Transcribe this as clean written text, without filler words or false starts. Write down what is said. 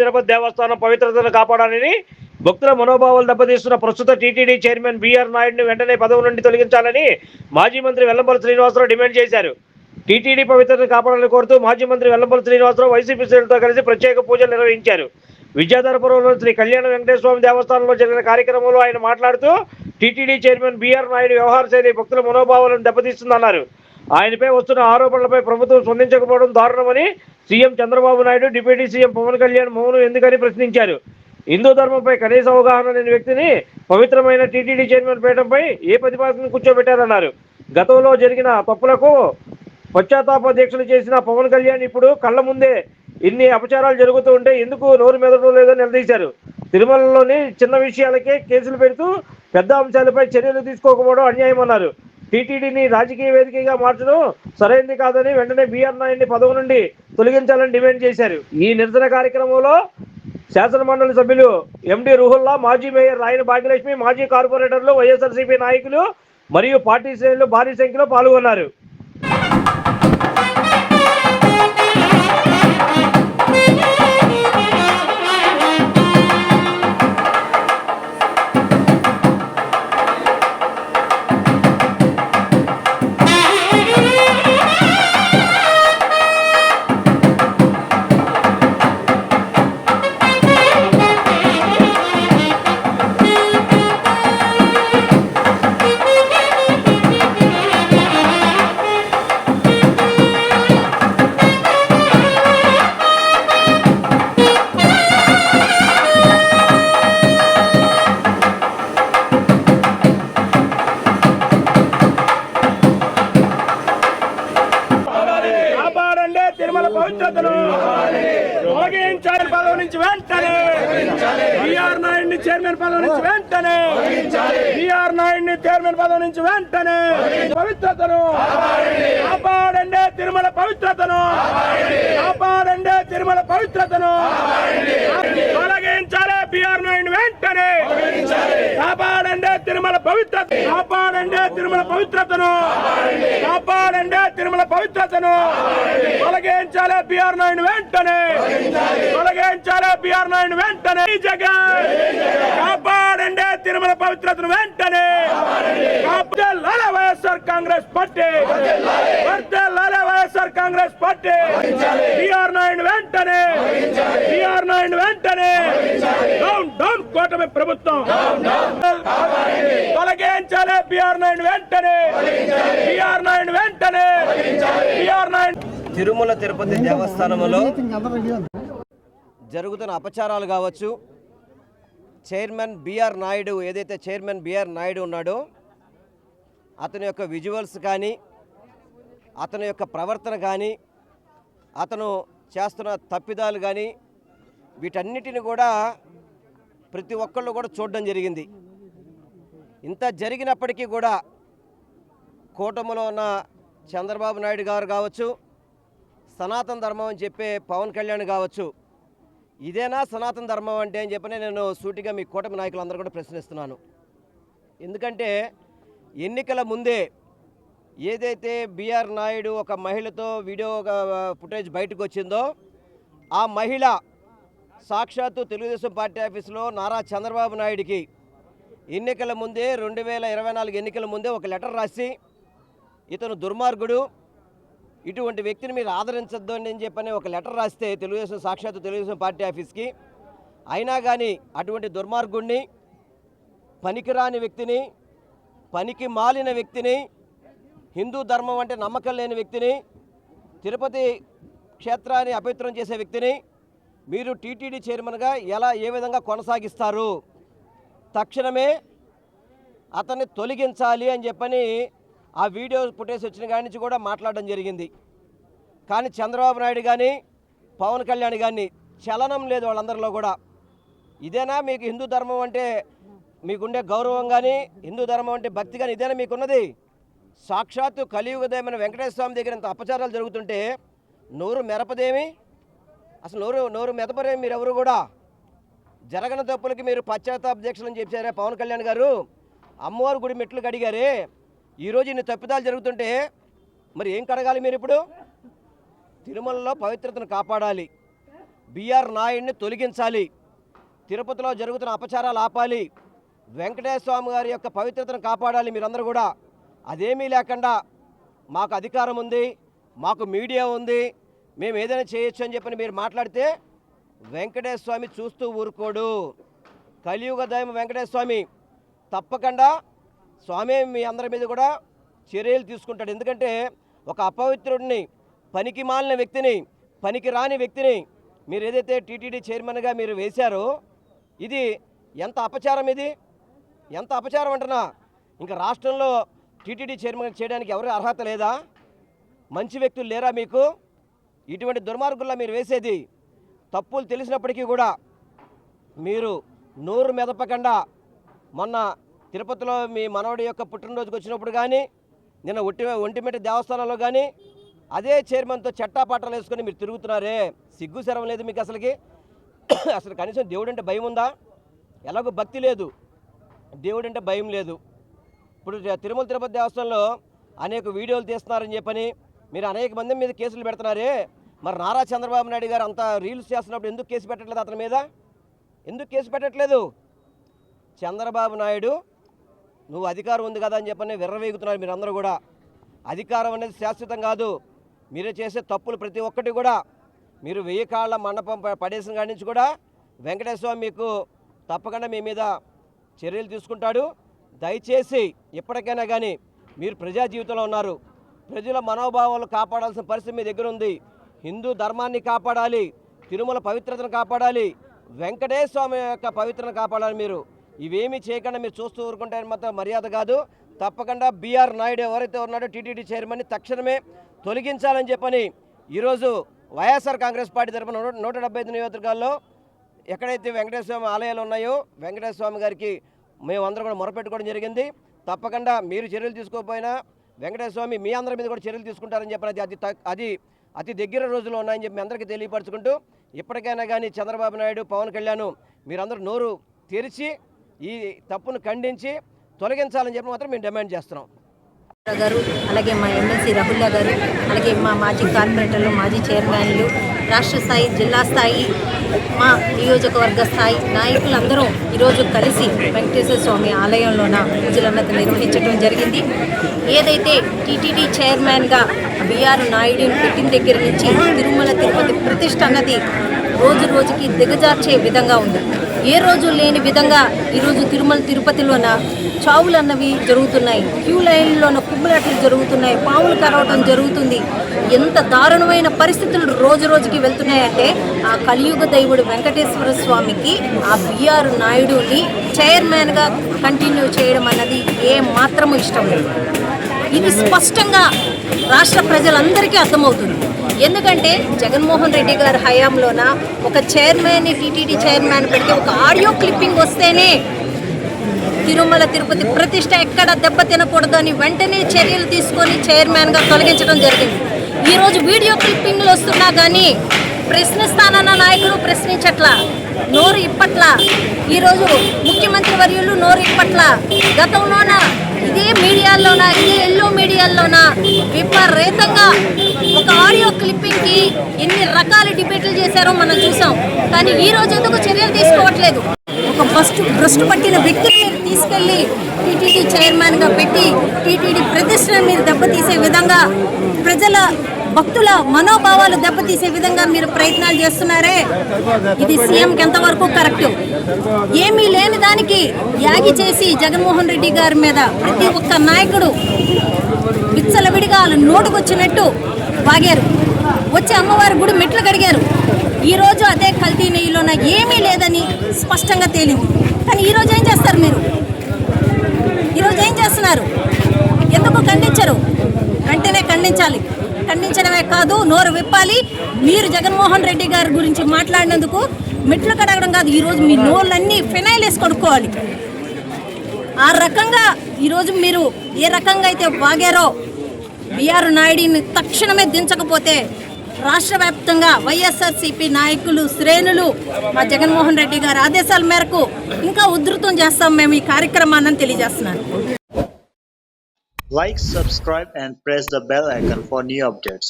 తిరుపతి దేవస్థానం పవిత్రతను కాపాడాలని భక్తుల మనోభావాలు దెబ్బతీస్తున్న ప్రస్తుత టీటీడీ చైర్మన్ బీఆర్ నాయుడుని వెంటనే పదవి నుండి తొలగించాలని మాజీ మంత్రి వెల్లంపల్లి శ్రీనివాసరావు డిమాండ్ చేశారు. టీటీడీ పవిత్రతను కాపాడాలని కోరుతూ మాజీ మంత్రి వెల్లంపల్లి శ్రీనివాసరావు వైసీపీ శ్రేణులతో కలిసి ప్రత్యేక పూజలు నిర్వహించారు. విద్యాధరపురంలోని శ్రీ కళ్యాణ వెంకటేశ్వర స్వామి దేవస్థానంలో జరిగిన కార్యక్రమంలో ఆయన మాట్లాడుతూ టీటీడీ చైర్మన్ బీఆర్ నాయుడు వ్యవహార శైలి భక్తుల మనోభావాలను దెబ్బతీస్తుందన్నారు. ఆయనపై వస్తున్న ఆరోపణలపై ప్రభుత్వం స్పందించకపోవడం దారుణమని CM Chandrababu Naidu, deputy CM Pavan Kalyan మౌనం ఎందుకని ప్రశ్నించారు. హిందూ ధర్మంపై కనీస అవగాహన లేని వ్యక్తిని పవిత్రమైన టీటీడీ చైర్మన్ పీఠంపై ఏ ప్రతిపాదన కూర్చోబెట్టారన్నారు. గతంలో జరిగిన తప్పులకు పశ్చాత్తాప దీక్షలు చేసిన పవన్ కళ్యాణ్ ఇప్పుడు కళ్ల ముందే ఇన్ని అపచారాలు జరుగుతూ ఉంటే ఎందుకు నోరు మెదడడం లేదని నిలదీశారు. తిరుమలలోని చిన్న విషయాలకే కేసులు పెడుతూ పెద్ద అంశాలపై చర్యలు తీసుకోకపోవడం అన్యాయమన్నారు. టీటీడీని రాజకీయ వేదికగా మార్చడం సరైనది కాదని వెంటనే బీఆర్ నాయుడిని పదవి నుండి తొలగించాలని డిమాండ్ చేశారు. ఈ నిరసన కార్యక్రమంలో శాసనమండలి సభ్యులు ఎండి రుహుల్లా, మాజీ మేయర్ రాయన భాగ్యలక్ష్మి, మాజీ కార్పొరేటర్లు, వైఎస్ఆర్సీపీ నాయకులు మరియు పార్టీ శ్రేణులు భారీ సంఖ్యలో పాల్గొన్నారు. తిరుమల పవిత్రతను తొలగించాలి పదవి నుంచి వెంటనే బీఆర్ నాయుడిని చైర్మన్ పదవి నుంచి వెంటనే బీఆర్ నాయుడిని చైర్మన్ పదవి నుంచి వెంటనే పవిత్రతను కాపాడండి తిరుమల పవిత్రతను కాపాడండి తిరుమల పవిత్రతను తొలగించాలి బీఆర్ నాయుడిని వెంటనే కాపాడండి తిరుమల పవిత్రత కాపాడండి తిరుమల పవిత్రతను కాపాడండి తిరుమల పవిత్రతను తొలగించాలి బీఆర్ నాయుడు వెంటనే తొలగించాలి బీఆర్ నాయుడు వెంటనే జగన్ కాపాడండి తిరుమల పవిత్రతను వెంటనే వర్ధిల్లాలి వైఎస్ఆర్ కాంగ్రెస్ పార్టీ వర్ధిల్లాలి వైఎస్ఆర్ కాంగ్రెస్ పార్టీ బీఆర్ నాయుడు వెంటనే బీఆర్ నాయుడు వెంటనే డౌన్ డౌన్ కూటమి ప్రభుత్వం తొలగించాలి బీఆర్ నాయుడు వెంటనే బీఆర్ నాయుడు వెంటనే బీఆర్ నాయుడు తిరుమల తిరుపతి దేవస్థానంలో జరుగుతున్న అపచారాలు కావచ్చు, చైర్మన్ బీఆర్ నాయుడు ఏదైతే చైర్మన్ బీఆర్ నాయుడు ఉన్నాడో అతని యొక్క విజువల్స్ కానీ అతని యొక్క ప్రవర్తన కానీ అతను చేస్తున్న తప్పిదాలు కానీ వీటన్నిటిని కూడా ప్రతి ఒక్కళ్ళు కూడా చూడడం జరిగింది. ఇంత జరిగినప్పటికీ కూడా కూటమిలో ఉన్న చంద్రబాబు నాయుడు గారు కావచ్చు, సనాతన ధర్మం అని చెప్పే పవన్ కళ్యాణ్ కావచ్చు, ఇదేనా సనాతన ధర్మం అంటే అని చెప్పి నేను సూటిగా మీ కూటమి నాయకులందరూ కూడా ప్రశ్నిస్తున్నాను. ఎందుకంటే ఎన్నికల ముందే ఏదైతే బీఆర్ నాయుడు ఒక మహిళతో వీడియో ఫుటేజ్ బయటకు వచ్చిందో ఆ మహిళ సాక్షాత్తు తెలుగుదేశం పార్టీ ఆఫీసులో నారా చంద్రబాబు నాయుడికి ఎన్నికల ముందే 2024 ఎన్నికల ముందే ఒక లెటర్ రాసి ఇతను దుర్మార్గుడు, ఇటువంటి వ్యక్తిని మీరు ఆదరించద్దు అని చెప్పని ఒక లెటర్ రాస్తే సాక్షాత్తు తెలుగుదేశం పార్టీ ఆఫీస్కి, అయినా కానీ అటువంటి దుర్మార్గుడిని, పనికిరాని వ్యక్తిని, పనికి మాలిన వ్యక్తిని, హిందూ ధర్మం అంటే నమ్మకం లేని వ్యక్తిని, తిరుపతి క్షేత్రాన్ని అపవిత్రం చేసే వ్యక్తిని మీరు టీటీడీ చైర్మన్గా ఏ విధంగా కొనసాగిస్తారు? తక్షణమే అతన్ని తొలగించాలి అని చెప్పని ఆ వీడియో ఫుటేజ్ వచ్చిన కాడి నుంచి కూడా మాట్లాడడం జరిగింది. కానీ చంద్రబాబు నాయుడు కానీ పవన్ కళ్యాణ్ కానీ చలనం లేదు వాళ్ళందరిలో కూడా. ఇదేనా మీకు హిందూ ధర్మం అంటే మీకుండే గౌరవం కానీ, హిందూ ధర్మం అంటే భక్తి కానీ ఇదేనా మీకున్నది? సాక్షాత్తు కలియుగదైన వెంకటేశ్వర స్వామి దగ్గర ఇంత అపచారాలు జరుగుతుంటే నోరు మెరపదేమి? అసలు నోరు మెదపరేమి మీరెవరు కూడా? జరగని తప్పులకి మీరు పశ్చాత్తాప దీక్షలని చెప్పారే పవన్ కళ్యాణ్ గారు, అమ్మవారి గుడి మెట్లు కడిగారే, ఈరోజు ఇన్ని తప్పిదాలు జరుగుతుంటే మరి ఏం కడగాలి మీరు? ఇప్పుడు తిరుమలలో పవిత్రతను కాపాడాలి, బిఆర్ నాయుడిని తొలగించాలి, తిరుపతిలో జరుగుతున్న అపచారాలు ఆపాలి, వెంకటేశ్వర స్వామి గారి యొక్క పవిత్రతను కాపాడాలి మీరందరూ కూడా. అదేమీ లేకుండా మాకు అధికారం ఉంది, మాకు మీడియా ఉంది, మేము ఏదైనా చేయొచ్చు అని చెప్పని మీరు మాట్లాడితే వెంకటేశ్వర స్వామి చూస్తూ ఊరుకోడు. కలియుగ దైవం వెంకటేశ్వర స్వామి తప్పకుండా స్వామి మీ అందరి మీద కూడా చర్యలు తీసుకుంటాడు. ఎందుకంటే ఒక అపవిత్రుడిని, పనికి మాలిన వ్యక్తిని, పనికి రాని వ్యక్తిని మీరు ఏదైతే టీటీడీ చైర్మన్గా మీరు వేశారో ఇది ఎంత అపచారం, ఇది ఎంత అపచారం అంటున్నా. ఇంకా రాష్ట్రంలో టీటీడీ చైర్మన్ చేయడానికి ఎవరు అర్హత లేదా? మంచి వ్యక్తులు లేరా మీకు? ఇటువంటి దుర్మార్గుల్లో మీరు వేసేది. తప్పులు తెలిసినప్పటికీ కూడా మీరు నోరు మెదపకుండా మొన్న తిరుపతిలో మీ మనవడి యొక్క పుట్టినరోజుకి వచ్చినప్పుడు కానీ, నిన్న ఒంటిమిట్ట దేవస్థానంలో కానీ అదే చైర్మన్తో చట్టాపాటాలు వేసుకొని మీరు తిరుగుతున్నారే, సిగ్గు శరం లేదు మీకు అసలుకి? అసలు కనీసం దేవుడు అంటే భయం ఉందా? ఎలాగో భక్తి లేదు, దేవుడు అంటే భయం లేదు. ఇప్పుడు తిరుపతి దేవస్థానంలో అనేక వీడియోలు తీస్తున్నారని చెప్పని మీరు అనేక మంది మీద కేసులు పెడుతున్నారే, మరి నారా చంద్రబాబు నాయుడు గారు అంత రీల్స్ చేస్తున్నప్పుడు ఎందుకు కేసు పెట్టట్లేదు అతని మీద? ఎందుకు కేసు పెట్టట్లేదు? చంద్రబాబు నాయుడు నువ్వు అధికారం ఉంది కదా అని చెప్పని విర్రవీగుతున్నారు మీరందరూ కూడా. అధికారం అనేది శాశ్వతం కాదు. మీరు చేసే తప్పులు ప్రతి ఒక్కటి కూడా మీరు 1000 కాళ్ళ మండపం పడేసిన కాడి నుంచి కూడా వెంకటేశ్వర స్వామి మీకు తప్పకుండా మీ మీద చర్యలు తీసుకుంటాడు. దయచేసి ఎప్పటికైనా కానీ మీరు ప్రజా జీవితంలో ఉన్నారు, ప్రజల మనోభావాలు కాపాడాల్సిన పరిస్థితి మీ దగ్గర ఉంది. హిందూ ధర్మాన్ని కాపాడాలి, తిరుమల పవిత్రతను కాపాడాలి, వెంకటేశ్వర స్వామి యొక్క పవిత్రతను కాపాడాలి. మీరు ఇవేమీ చేయకుండా మీరు చూస్తూ ఊరుకుంటే మాత్రం మర్యాద కాదు. తప్పకుండా బిఆర్ నాయుడు ఎవరైతే ఉన్నాడో టీటీడీ చైర్మన్ని తక్షణమే తొలగించాలని చెప్పని ఈరోజు వైఎస్ఆర్ కాంగ్రెస్ పార్టీ తరఫున 175 నియోజకవర్గాల్లో ఎక్కడైతే వెంకటేశ్వర స్వామి ఆలయాలు ఉన్నాయో వెంకటేశ్వర స్వామి గారికి మేమందరం కూడా మొరపెట్టుకోవడం జరిగింది. తప్పకుండా మీరు చర్యలు తీసుకోకపోయినా వెంకటేశ్వర స్వామి మీ అందరి మీద కూడా చర్యలు తీసుకుంటారని చెప్పి అది అతి దగ్గర రోజుల్లో ఉన్నాయని చెప్పి మీ అందరికీ తెలియపరచుకుంటూ, ఇప్పటికైనా కానీ చంద్రబాబు నాయుడు, పవన్ కళ్యాణ్ మీరందరూ నోరు తెరిచి ఈ తప్పును ఖండించి తొలగించాలని చెప్పి మాత్రం మేము డిమాండ్ చేస్తున్నాం. గారు, అలాగే మా ఎమ్మెల్సీ రాహుల్లా గారు, అలాగే మా మాజీ కార్పొరేటర్లు, మాజీ చైర్మన్లు, రాష్ట్ర స్థాయి, జిల్లా స్థాయి, మా నియోజకవర్గ స్థాయి నాయకులందరూ ఈరోజు కలిసి వెంకటేశ్వర స్వామి ఆలయంలోన పూజలన్నత నిర్వహించడం జరిగింది. ఏదైతే టీటీడీ చైర్మన్గా బిఆర్ నాయుడుని పెట్టిన దగ్గర నుంచి తిరుమల తిరుపతి ప్రతిష్ట అన్నది రోజు రోజుకి దిగజార్చే విధంగా ఉంది. ఏ రోజు లేని విధంగా ఈరోజు తిరుమల తిరుపతిలోన చావులు అన్నవి జరుగుతున్నాయి, క్యూ లైన్లోన కుమ్ములాటలు జరుగుతున్నాయి, పాములు కరవటం జరుగుతుంది. ఎంత దారుణమైన పరిస్థితులు రోజు రోజుకి వెళ్తున్నాయంటే ఆ కలియుగ దైవుడు వెంకటేశ్వర స్వామికి ఆ బిఆర్ నాయుడుని చైర్మన్గా కంటిన్యూ చేయడం అన్నది ఏ మాత్రము ఇష్టం లేదు. ఇది స్పష్టంగా రాష్ట్ర ప్రజలందరికీ అర్థమవుతుంది. ఎందుకంటే జగన్మోహన్ రెడ్డి గారి హయాంలోన ఒక చైర్మన్, టీటీడీ చైర్మన్ పెడితే ఒక ఆడియో క్లిప్పింగ్ వస్తేనే తిరుమల తిరుపతి ప్రతిష్ట ఎక్కడ దెబ్బ తినకూడదు అని వెంటనే చర్యలు తీసుకొని చైర్మన్గా తొలగించడం జరిగింది. ఈరోజు వీడియో క్లిప్పింగ్లు వస్తున్నా కానీ ప్రశ్నిస్తానన్న నాయకులు ప్రశ్నించట్లా, నోరు ఇప్పట్లా. ఈరోజు ముఖ్యమంత్రి వర్యులు నోరు ఇప్పట్లా. గతంలోన ఇదే మీడియాల్లోన, ఇదే ఎల్లో మీడియాల్లోన విపరీతంగా ఒక ఆడియో క్లిప్పింగ్కి ఎన్ని రకాల డిబేట్లు చేశారో మనం చూసాం. కానీ ఈ రోజు ఎందుకు చర్యలు తీసుకోవట్లేదు? ఒక భ్రష్టు పట్టిన వ్యక్తిని మీరు తీసుకెళ్లి టీటీడీ చైర్మన్గా పెట్టి టీటీడీ ప్రతిష్టను మీరు దెబ్బతీసే విధంగా, ప్రజల భక్తుల మనోభావాలు దెబ్బతీసే విధంగా మీరు ప్రయత్నాలు చేస్తున్నారే, ఇది సీఎంకి ఎంతవరకు కరెక్ట్? ఏమీ లేని దానికి యాగి చేసి జగన్మోహన్ రెడ్డి గారి మీద ప్రతి ఒక్క నాయకుడు విచ్చలవిడిగా నోటుకొచ్చినట్టు వాగారు, వచ్చి అమ్మవారి గుడి మెట్లు కడిగారు. ఈరోజు అదే కల్తీ నెయ్యిలోన ఏమీ లేదని స్పష్టంగా తేలింది. కానీ ఈరోజు ఏం చేస్తారు మీరు? ఈరోజు ఏం చేస్తున్నారు? ఎందుకు ఖండించరు? వెంటనే ఖండించాలి. ఖండించడమే కాదు, నోరు విప్పాలి. మీరు జగన్మోహన్ రెడ్డి గారి గురించి మాట్లాడినందుకు మెట్లు కడగడం కాదు, ఈరోజు మీ నోళ్ళన్నీ ఫినైల్ వేసి కొడుకోవాలి. ఆ రకంగా ఈరోజు మీరు ఏ రకంగా అయితే వాగారో బిఆర్ నాయుడిని తక్షణమే దించకపోతే రాష్ట్ర వ్యాప్తంగా వైఎస్ఆర్సీపీ నాయకులు, శ్రేణులు మా జగన్మోహన్ రెడ్డి గారి ఆదేశాల మేరకు ఇంకా ఉధృతం చేస్తాం మేము ఈ కార్యక్రమాన్ని తెలియజేస్తున్నాను. Like, subscribe and press the bell icon for new updates.